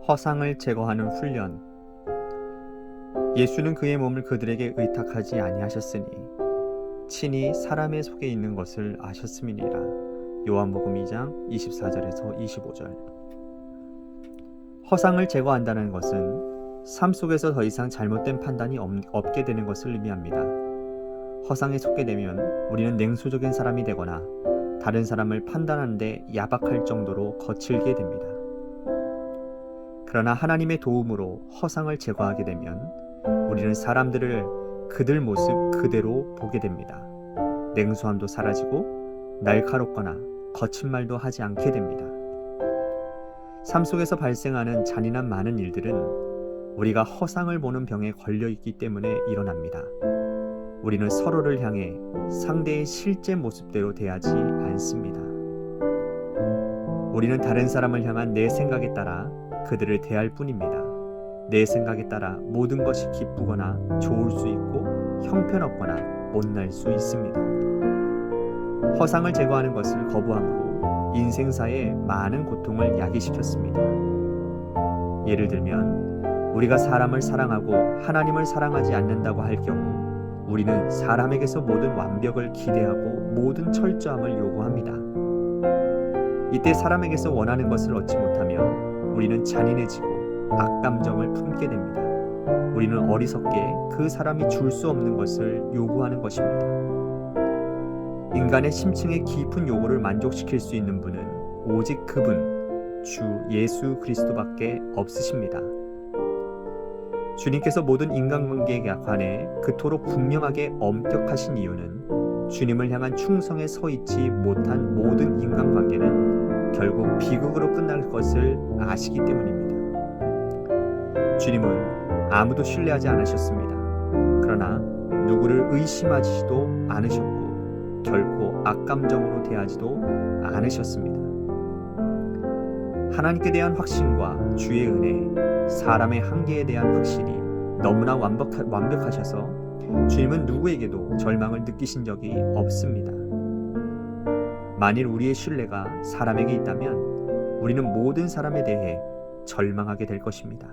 허상을 제거하는 훈련. 예수는 그의 몸을 그들에게 의탁하지 아니하셨으니 친히 사람의 속에 있는 것을 아셨음이니라. 요한복음 2장 24절에서 25절. 허상을 제거한다는 것은 삶 속에서 더 이상 잘못된 판단이 없게 되는 것을 의미합니다. 허상에 속게 되면 우리는 냉소적인 사람이 되거나 다른 사람을 판단하는데 야박할 정도로 거칠게 됩니다. 그러나 하나님의 도움으로 허상을 제거하게 되면 우리는 사람들을 그들 모습 그대로 보게 됩니다. 냉소함도 사라지고 날카롭거나 거친 말도 하지 않게 됩니다. 삶 속에서 발생하는 잔인한 많은 일들은 우리가 허상을 보는 병에 걸려 있기 때문에 일어납니다. 우리는 서로를 향해 상대의 실제 모습대로 대하지 않습니다. 우리는 다른 사람을 향한 내 생각에 따라 그들을 대할 뿐입니다. 내 생각에 따라 모든 것이 기쁘거나 좋을 수 있고 형편없거나 못날 수 있습니다. 허상을 제거하는 것을 거부함으로 인생사에 많은 고통을 야기시켰습니다. 예를 들면 우리가 사람을 사랑하고 하나님을 사랑하지 않는다고 할 경우 우리는 사람에게서 모든 완벽을 기대하고 모든 철저함을 요구합니다. 이때 사람에게서 원하는 것을 얻지 못하면 우리는 잔인해지고 악감정을 품게 됩니다. 우리는 어리석게 그 사람이 줄 수 없는 것을 요구하는 것입니다. 인간의 심층의 깊은 요구를 만족시킬 수 있는 분은 오직 그분, 주 예수 그리스도밖에 없으십니다. 주님께서 모든 인간관계에 관해 그토록 분명하게 엄격하신 이유는 주님을 향한 충성에 서 있지 못한 모든 인간관계는 결국 비극으로 끝날 것을 아시기 때문입니다. 주님은 아무도 신뢰하지 않으셨습니다. 그러나 누구를 의심하지도 않으셨고 결코 악감정으로 대하지도 않으셨습니다. 하나님께 대한 확신과 주의 은혜, 사람의 한계에 대한 확신이 너무나 완벽하셔서 주님은 누구에게도 절망을 느끼신 적이 없습니다. 만일 우리의 신뢰가 사람에게 있다면 우리는 모든 사람에 대해 절망하게 될 것입니다.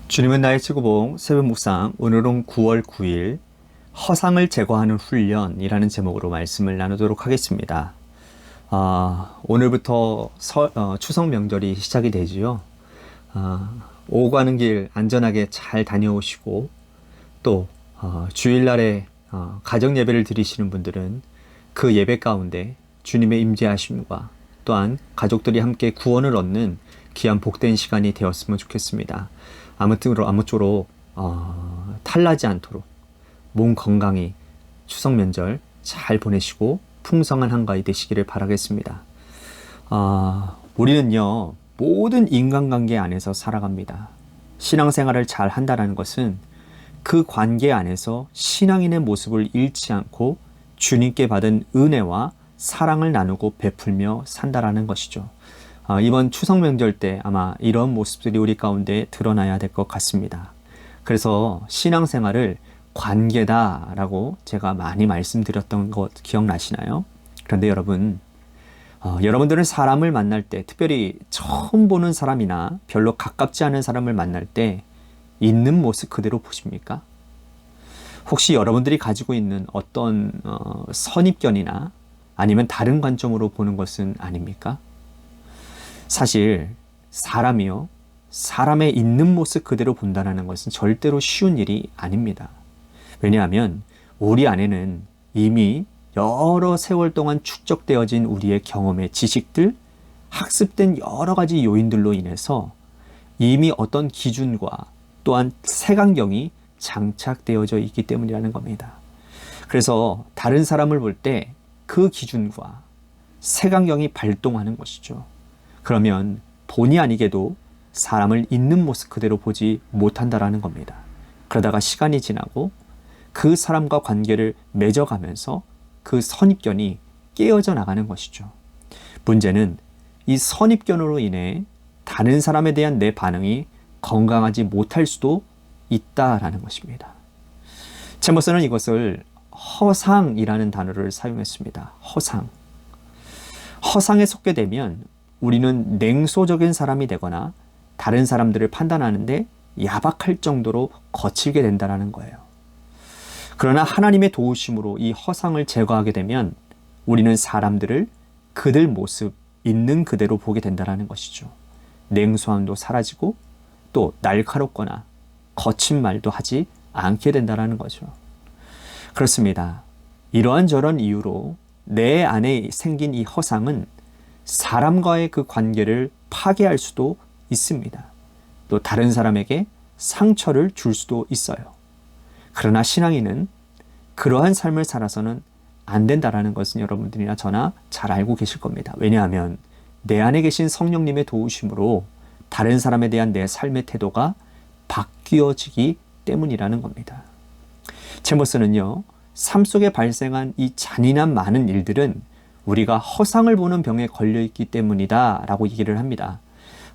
주님은 나의 최고봉 새벽 묵상, 오늘은 9월 9일 허상을 제거하는 훈련이라는 제목으로 말씀을 나누도록 하겠습니다. 오늘부터 추석 명절이 시작이 되지요. 오고 가는 길 안전하게 잘 다녀오시고 또 주일날에 가정 예배를 드리시는 분들은 그 예배 가운데 주님의 임재하심과 또한 가족들이 함께 구원을 얻는 귀한 복된 시간이 되었으면 좋겠습니다. 아무쪼록 탈나지 않도록 몸 건강히 추석 명절 잘 보내시고 풍성한 한가위 되시기를 바라겠습니다. 우리는요 모든 인간관계 안에서 살아갑니다. 신앙생활을 잘 한다는 것은 그 관계 안에서 신앙인의 모습을 잃지 않고 주님께 받은 은혜와 사랑을 나누고 베풀며 산다라는 것이죠. 이번 추석 명절 때 아마 이런 모습들이 우리 가운데 드러나야 될 것 같습니다. 그래서 신앙생활을 관계다라고 제가 많이 말씀드렸던 것 기억나시나요? 그런데 여러분들은 사람을 만날 때, 특별히 처음 보는 사람이나 별로 가깝지 않은 사람을 만날 때 있는 모습 그대로 보십니까? 혹시 여러분들이 가지고 있는 어떤 선입견이나 아니면 다른 관점으로 보는 것은 아닙니까? 사실 사람이요, 사람의 있는 모습 그대로 본다는 것은 절대로 쉬운 일이 아닙니다. 왜냐하면 우리 안에는 이미 여러 세월 동안 축적되어진 우리의 경험의 지식들, 학습된 여러 가지 요인들로 인해서 이미 어떤 기준과 또한 색안경이 장착되어져 있기 때문이라는 겁니다. 그래서 다른 사람을 볼 때 그 기준과 색안경이 발동하는 것이죠. 그러면 본의 아니게도 사람을 있는 모습 그대로 보지 못한다라는 겁니다. 그러다가 시간이 지나고 그 사람과 관계를 맺어가면서 그 선입견이 깨어져 나가는 것이죠. 문제는 이 선입견으로 인해 다른 사람에 대한 내 반응이 건강하지 못할 수도 있다라는 것입니다. 제모스는 이것을 허상이라는 단어를 사용했습니다. 허상에 속게 되면 우리는 냉소적인 사람이 되거나 다른 사람들을 판단하는데 야박할 정도로 거칠게 된다는 거예요. 그러나 하나님의 도우심으로 이 허상을 제거하게 되면 우리는 사람들을 그들 모습 있는 그대로 보게 된다는 것이죠. 냉소함도 사라지고 또 날카롭거나 거친 말도 하지 않게 된다는 거죠. 그렇습니다. 이러한저런 이유로 내 안에 생긴 이 허상은 사람과의 그 관계를 파괴할 수도 있습니다. 또 다른 사람에게 상처를 줄 수도 있어요. 그러나 신앙인은 그러한 삶을 살아서는 안 된다라는 것은 여러분들이나 저나 잘 알고 계실 겁니다. 왜냐하면 내 안에 계신 성령님의 도우심으로 다른 사람에 대한 내 삶의 태도가 바뀌어지기 때문이라는 겁니다. 제모스는요, 삶 속에 발생한 이 잔인한 많은 일들은 우리가 허상을 보는 병에 걸려있기 때문이다 라고 얘기를 합니다.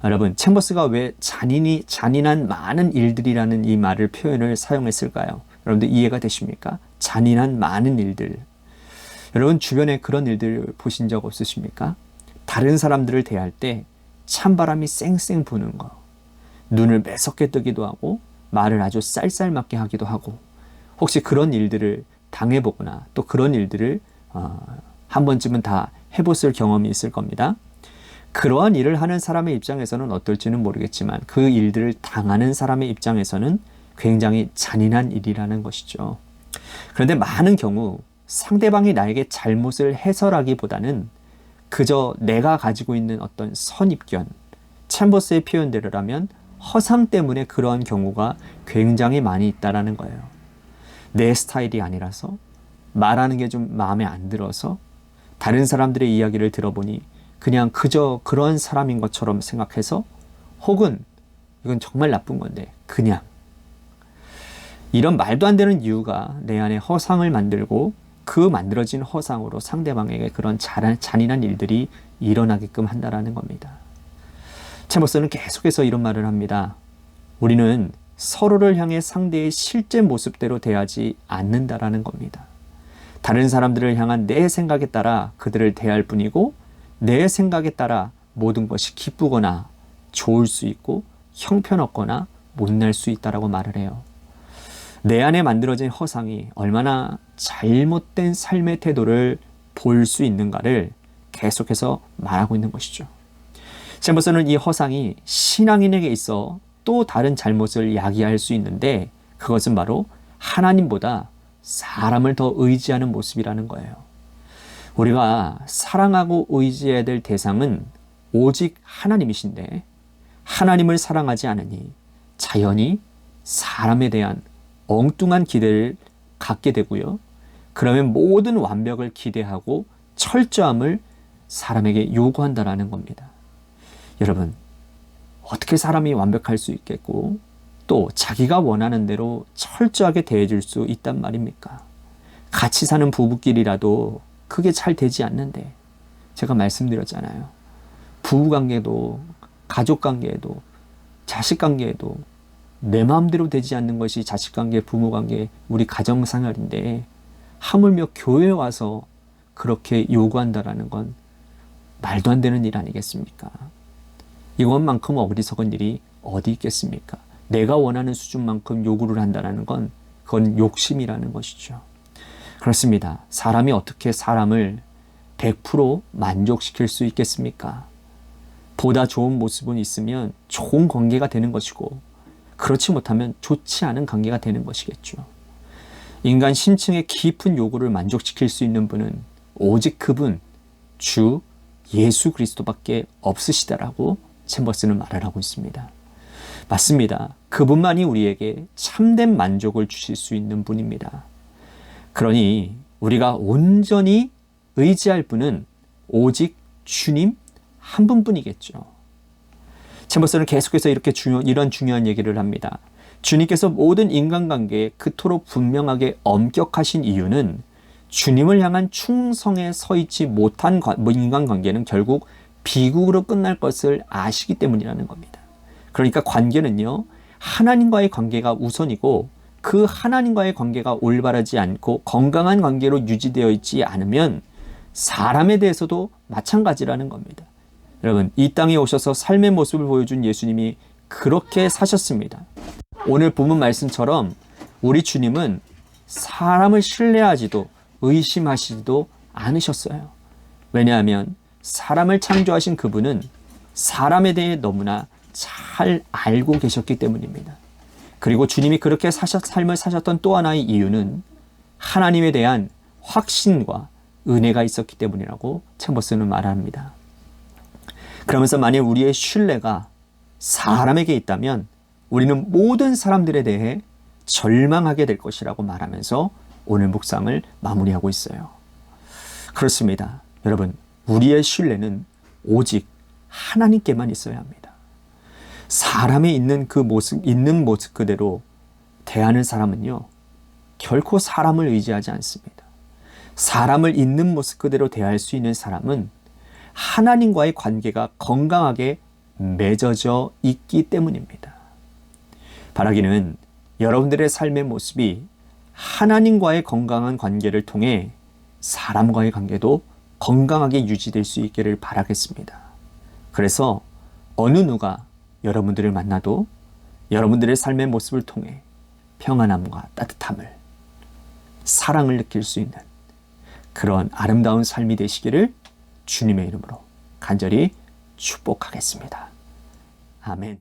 여러분, 챔버스가 왜 잔인한 많은 일들이라는 이 말을 표현을 사용했을까요? 여러분들 이해가 되십니까? 잔인한 많은 일들. 여러분 주변에 그런 일들 보신 적 없으십니까? 다른 사람들을 대할 때 찬바람이 쌩쌩 부는 거, 눈을 매섭게 뜨기도 하고 말을 아주 쌀쌀맞게 하기도 하고, 혹시 그런 일들을 당해보거나 또 그런 일들을 한 번쯤은 다 해봤을 경험이 있을 겁니다. 그러한 일을 하는 사람의 입장에서는 어떨지는 모르겠지만 그 일들을 당하는 사람의 입장에서는 굉장히 잔인한 일이라는 것이죠. 그런데 많은 경우 상대방이 나에게 잘못을 해설하기보다는 그저 내가 가지고 있는 어떤 선입견, 챔버스의 표현대로라면 허상 때문에 그러한 경우가 굉장히 많이 있다는 거예요. 내 스타일이 아니라서, 말하는 게 좀 마음에 안 들어서, 다른 사람들의 이야기를 들어보니 그냥 그저 그런 사람인 것처럼 생각해서, 혹은 이건 정말 나쁜 건데 그냥, 이런 말도 안 되는 이유가 내 안에 허상을 만들고 그 만들어진 허상으로 상대방에게 그런 잔인한 일들이 일어나게끔 한다라는 겁니다. 챔버스는 계속해서 이런 말을 합니다. 우리는 서로를 향해 상대의 실제 모습대로 대하지 않는다라는 겁니다. 다른 사람들을 향한 내 생각에 따라 그들을 대할 뿐이고, 내 생각에 따라 모든 것이 기쁘거나 좋을 수 있고 형편없거나 못날 수 있다라고 말을 해요. 내 안에 만들어진 허상이 얼마나 잘못된 삶의 태도를 볼 수 있는가를 계속해서 말하고 있는 것이죠. 챔버스는 이 허상이 신앙인에게 있어 또 다른 잘못을 야기할 수 있는데, 그것은 바로 하나님보다 사람을 더 의지하는 모습이라는 거예요. 우리가 사랑하고 의지해야 될 대상은 오직 하나님이신데, 하나님을 사랑하지 않으니 자연히 사람에 대한 엉뚱한 기대를 갖게 되고요. 그러면 모든 완벽을 기대하고 철저함을 사람에게 요구한다라는 겁니다. 여러분, 어떻게 사람이 완벽할 수 있겠고 또 자기가 원하는 대로 철저하게 대해줄 수 있단 말입니까? 같이 사는 부부끼리라도 그게 잘 되지 않는데, 제가 말씀드렸잖아요. 부부관계도 가족관계에도 자식관계에도 내 마음대로 되지 않는 것이 자식관계, 부모관계, 우리 가정생활인데 하물며 교회에 와서 그렇게 요구한다라는 건 말도 안 되는 일 아니겠습니까? 이것만큼 어리석은 일이 어디 있겠습니까? 내가 원하는 수준만큼 요구를 한다는 건 그건 욕심이라는 것이죠. 그렇습니다. 사람이 어떻게 사람을 100% 만족시킬 수 있겠습니까? 보다 좋은 모습은 있으면 좋은 관계가 되는 것이고, 그렇지 못하면 좋지 않은 관계가 되는 것이겠죠. 인간 심층의 깊은 요구를 만족시킬 수 있는 분은 오직 그분, 주 예수 그리스도밖에 없으시다라고 챔버스는 말을 하고 있습니다. 맞습니다. 그분만이 우리에게 참된 만족을 주실 수 있는 분입니다. 그러니 우리가 온전히 의지할 분은 오직 주님 한 분뿐이겠죠. 챔버스는 계속해서 이런 중요한 얘기를 합니다. 주님께서 모든 인간관계에 그토록 분명하게 엄격하신 이유는 주님을 향한 충성에 서 있지 못한 인간관계는 결국 비극으로 끝날 것을 아시기 때문이라는 겁니다. 그러니까 관계는요, 하나님과의 관계가 우선이고, 그 하나님과의 관계가 올바르지 않고 건강한 관계로 유지되어 있지 않으면 사람에 대해서도 마찬가지라는 겁니다. 여러분, 이 땅에 오셔서 삶의 모습을 보여준 예수님이 그렇게 사셨습니다. 오늘 본문 말씀처럼 우리 주님은 사람을 신뢰하지도 의심하시지도 않으셨어요. 왜냐하면 사람을 창조하신 그분은 사람에 대해 너무나 잘 알고 계셨기 때문입니다. 그리고 주님이 그렇게 삶을 사셨던 또 하나의 이유는 하나님에 대한 확신과 은혜가 있었기 때문이라고 챔버스는 말합니다. 그러면서 만약 우리의 신뢰가 사람에게 있다면 우리는 모든 사람들에 대해 절망하게 될 것이라고 말하면서 오늘 묵상을 마무리하고 있어요. 그렇습니다. 여러분, 우리의 신뢰는 오직 하나님께만 있어야 합니다. 사람이 있는 모습 그대로 대하는 사람은요, 결코 사람을 의지하지 않습니다. 사람을 있는 모습 그대로 대할 수 있는 사람은 하나님과의 관계가 건강하게 맺어져 있기 때문입니다. 바라기는 여러분들의 삶의 모습이 하나님과의 건강한 관계를 통해 사람과의 관계도 건강하게 유지될 수 있기를 바라겠습니다. 그래서 어느 누가 여러분들을 만나도 여러분들의 삶의 모습을 통해 평안함과 따뜻함을, 사랑을 느낄 수 있는 그런 아름다운 삶이 되시기를 주님의 이름으로 간절히 축복하겠습니다. 아멘.